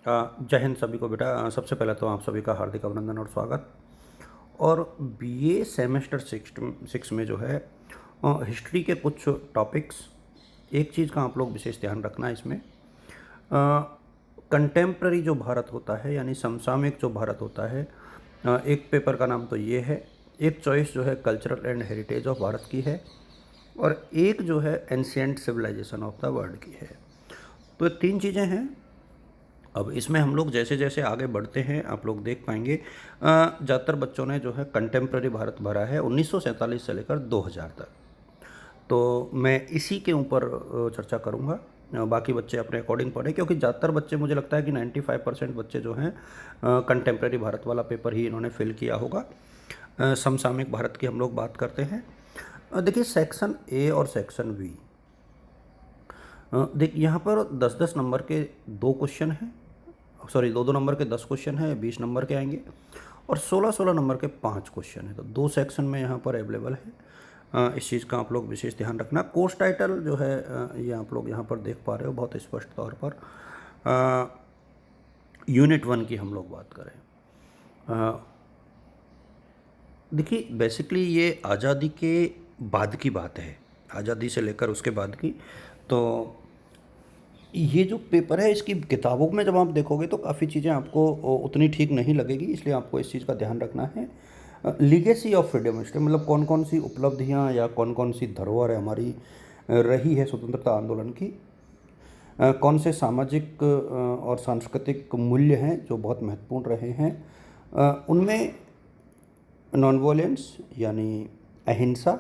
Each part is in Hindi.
जय हिंद सभी को बेटा। सबसे पहले तो आप सभी का हार्दिक अभिनंदन और स्वागत। और बीए सेमेस्टर सिक्स में जो है हिस्ट्री के कुछ टॉपिक्स, एक चीज़ का आप लोग विशेष ध्यान रखना है इसमें। कंटेम्प्ररी जो भारत होता है यानी समसामयिक जो भारत होता है, एक पेपर का नाम तो ये है, एक चॉइस जो है cultural and heritage of Bharat की है, और एक जो है ancient civilisation of the world की है। तो ये तीन चीज़ें हैं। अब इसमें हम लोग जैसे जैसे आगे बढ़ते हैं आप लोग देख पाएंगे ज़्यादातर बच्चों ने जो है कंटेम्प्ररी भारत भरा है 1947 से लेकर 2000 तक। तो मैं इसी के ऊपर चर्चा करूंगा। बाकी बच्चे अपने अकॉर्डिंग पढ़ें, क्योंकि ज़्यादातर बच्चे, मुझे लगता है कि 95% बच्चे जो हैं कंटेम्प्ररी भारत वाला पेपर ही इन्होंने फिल किया होगा। समसामयिक भारत की हम लोग बात करते हैं। देखिए सेक्शन ए और सेक्शन बी, देख यहाँ पर 10-10 नंबर के दो क्वेश्चन हैं, सॉरी 2-2 नंबर के 10 क्वेश्चन हैं, 20 नंबर के आएंगे, और 16-16 नंबर के 5 क्वेश्चन हैं। तो दो सेक्शन में यहाँ पर अवेलेबल है। इस चीज़ का आप लोग विशेष ध्यान रखना। कोर्स टाइटल जो है ये आप लोग यहाँ पर देख पा रहे हो बहुत स्पष्ट तौर पर। यूनिट 1 की हम लोग बात करें, देखिए बेसिकली ये आज़ादी के बाद की बात है, आज़ादी से लेकर उसके बाद की। तो ये जो पेपर है इसकी किताबों में जब आप देखोगे तो काफ़ी चीज़ें आपको उतनी ठीक नहीं लगेगी, इसलिए आपको इस चीज़ का ध्यान रखना है। लीगेसी ऑफ फ्रीडम हिस्ट्री, मतलब कौन कौन सी उपलब्धियां या कौन कौन सी धरोहर है हमारी रही है स्वतंत्रता आंदोलन की। कौन से सामाजिक और सांस्कृतिक मूल्य हैं जो बहुत महत्वपूर्ण रहे हैं। उनमें नॉन वॉयलेंस यानी अहिंसा,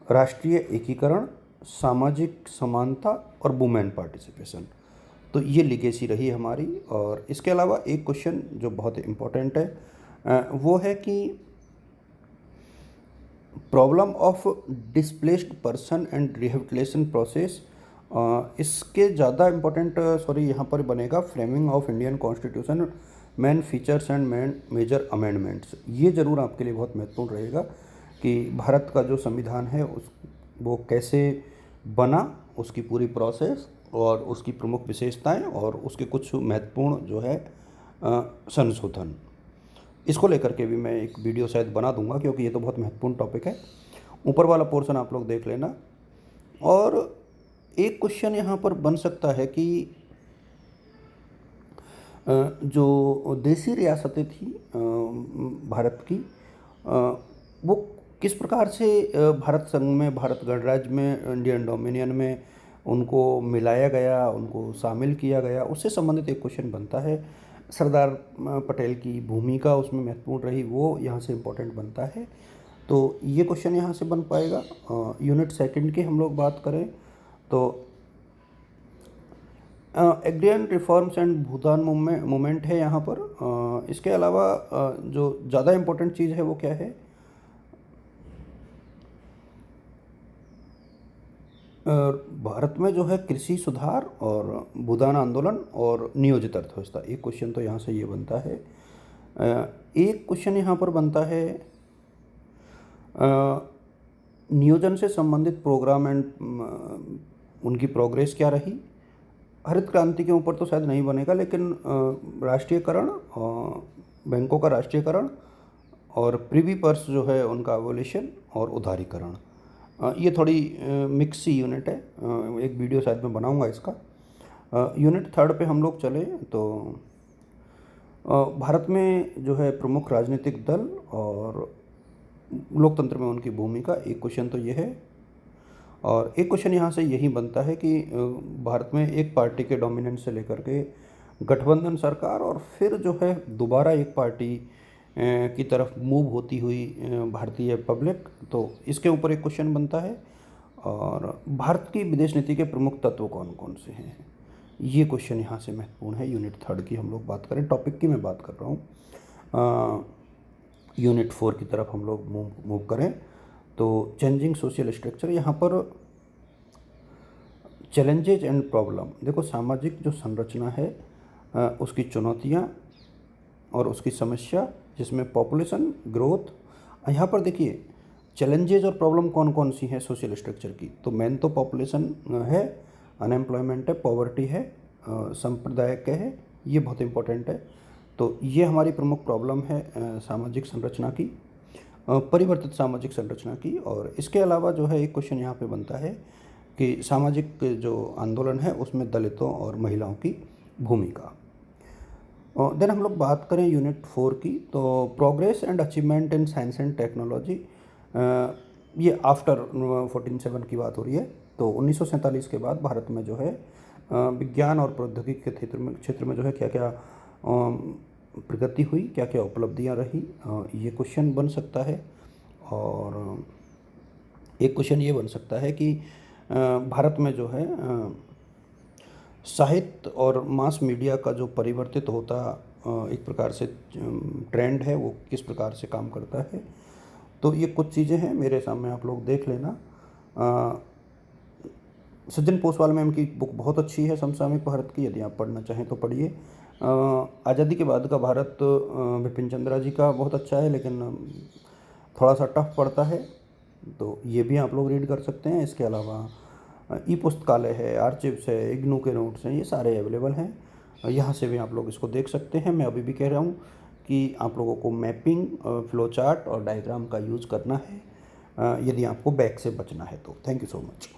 राष्ट्रीय एकीकरण, सामाजिक समानता और वुमेन पार्टिसिपेशन, तो ये लीगेसी रही हमारी। और इसके अलावा एक क्वेश्चन जो बहुत इम्पोर्टेंट है वो है कि problem of displaced person and rehabilitation process. इसके ज़्यादा इम्पोर्टेंट सॉरी यहाँ पर बनेगा framing of Indian constitution, main features and main major amendments. ये ज़रूर आपके लिए बहुत महत्वपूर्ण रहेगा कि भारत का जो संविधान है वो कैसे बना, उसकी पूरी प्रोसेस और उसकी प्रमुख विशेषताएं और उसके कुछ महत्वपूर्ण जो है संशोधन। इसको लेकर के भी मैं एक वीडियो शायद बना दूंगा, क्योंकि ये तो बहुत महत्वपूर्ण टॉपिक है। ऊपर वाला पोर्शन आप लोग देख लेना। और एक क्वेश्चन यहाँ पर बन सकता है कि जो देसी रियासतें थी भारत की, वो किस प्रकार से भारत संघ में, भारत गणराज्य में, इंडियन डोमिनियन में उनको मिलाया गया, उनको शामिल किया गया, उससे संबंधित एक क्वेश्चन बनता है। सरदार पटेल की भूमिका उसमें महत्वपूर्ण रही, वो यहाँ से इम्पोर्टेंट बनता है। तो ये क्वेश्चन यहाँ से बन पाएगा। यूनिट सेकंड की हम लोग बात करें तो एग्रियन रिफॉर्म्स एंड भूदान मूवमेंट है यहाँ पर। इसके अलावा जो ज़्यादा इम्पोर्टेंट चीज़ है वो क्या है, भारत में जो है कृषि सुधार और भूदान आंदोलन और नियोजित अर्थव्यवस्था। एक क्वेश्चन तो यहाँ से ये बनता है। एक क्वेश्चन यहाँ पर बनता है नियोजन से संबंधित प्रोग्राम एंड उनकी प्रोग्रेस क्या रही। हरित क्रांति के ऊपर तो शायद नहीं बनेगा, लेकिन राष्ट्रीयकरण, बैंकों का राष्ट्रीयकरण और प्रिवी पर्स जो है उनका एवोल्यूशन और उदारीकरण, ये थोड़ी मिक्स सी यूनिट है। एक वीडियो शायद मैं बनाऊंगा इसका। यूनिट थर्ड पे हम लोग चले तो भारत में जो है प्रमुख राजनीतिक दल और लोकतंत्र में उनकी भूमिका, एक क्वेश्चन तो ये है। और एक क्वेश्चन यहाँ से यही बनता है कि भारत में एक पार्टी के डोमिनेंस से लेकर के गठबंधन सरकार और फिर जो है दोबारा एक पार्टी की तरफ मूव होती हुई भारतीय पब्लिक, तो इसके ऊपर एक क्वेश्चन बनता है। और भारत की विदेश नीति के प्रमुख तत्व कौन कौन से हैं, ये क्वेश्चन यहाँ से महत्वपूर्ण है। यूनिट थर्ड की हम लोग बात करें, टॉपिक की मैं बात कर रहा हूँ। यूनिट 4 की तरफ हम लोग मूव करें तो चेंजिंग सोशल स्ट्रक्चर, यहाँ पर चैलेंजेज एंड प्रॉब्लम। देखो सामाजिक जो संरचना है उसकी चुनौतियाँ और उसकी समस्या, जिसमें पॉपुलेशन ग्रोथ। यहाँ पर देखिए चैलेंजेज और प्रॉब्लम कौन कौन सी हैं सोशल स्ट्रक्चर की, तो मेन तो पॉपुलेशन है, अनएम्प्लॉयमेंट है, पॉवर्टी है, सांप्रदायिक है, ये बहुत इम्पोर्टेंट है। तो ये हमारी प्रमुख प्रॉब्लम है सामाजिक संरचना की, परिवर्तित सामाजिक संरचना की। और इसके अलावा जो है एक क्वेश्चन यहाँ पे बनता है कि सामाजिक जो आंदोलन है उसमें दलितों और महिलाओं की भूमिका। देन हम लोग बात करें यूनिट 4 की, तो progress and achievement in science and technology, ये आफ्टर 1407 की बात हो रही है। तो 1947 के बाद भारत में जो है विज्ञान और प्रौद्योगिकी के क्षेत्र में जो है क्या क्या प्रगति हुई, क्या क्या उपलब्धियां रही, ये क्वेश्चन बन सकता है। और एक क्वेश्चन ये बन सकता है कि भारत में जो है साहित्य और मास मीडिया का जो परिवर्तित होता एक प्रकार से ट्रेंड है, वो किस प्रकार से काम करता है। तो ये कुछ चीज़ें हैं मेरे सामने, आप लोग देख लेना। सज्जन पोसवाल मैम की बुक बहुत अच्छी है समसामयिक भारत की, यदि आप पढ़ना चाहें तो पढ़िए। आज़ादी के बाद का भारत बिपिन चंद्रा जी का बहुत अच्छा है, लेकिन थोड़ा सा टफ पड़ता है, तो ये भी आप लोग रीड कर सकते हैं। इसके अलावा ई पुस्तकालय है, आर्चिव्स है, इग्नू के नोट्स हैं, ये सारे अवेलेबल हैं, यहाँ से भी आप लोग इसको देख सकते हैं। मैं अभी भी कह रहा हूँ कि आप लोगों को मैपिंग, फ्लो चार्ट और डायग्राम का यूज़ करना है यदि आपको बैक से बचना है तो। Thank you so much.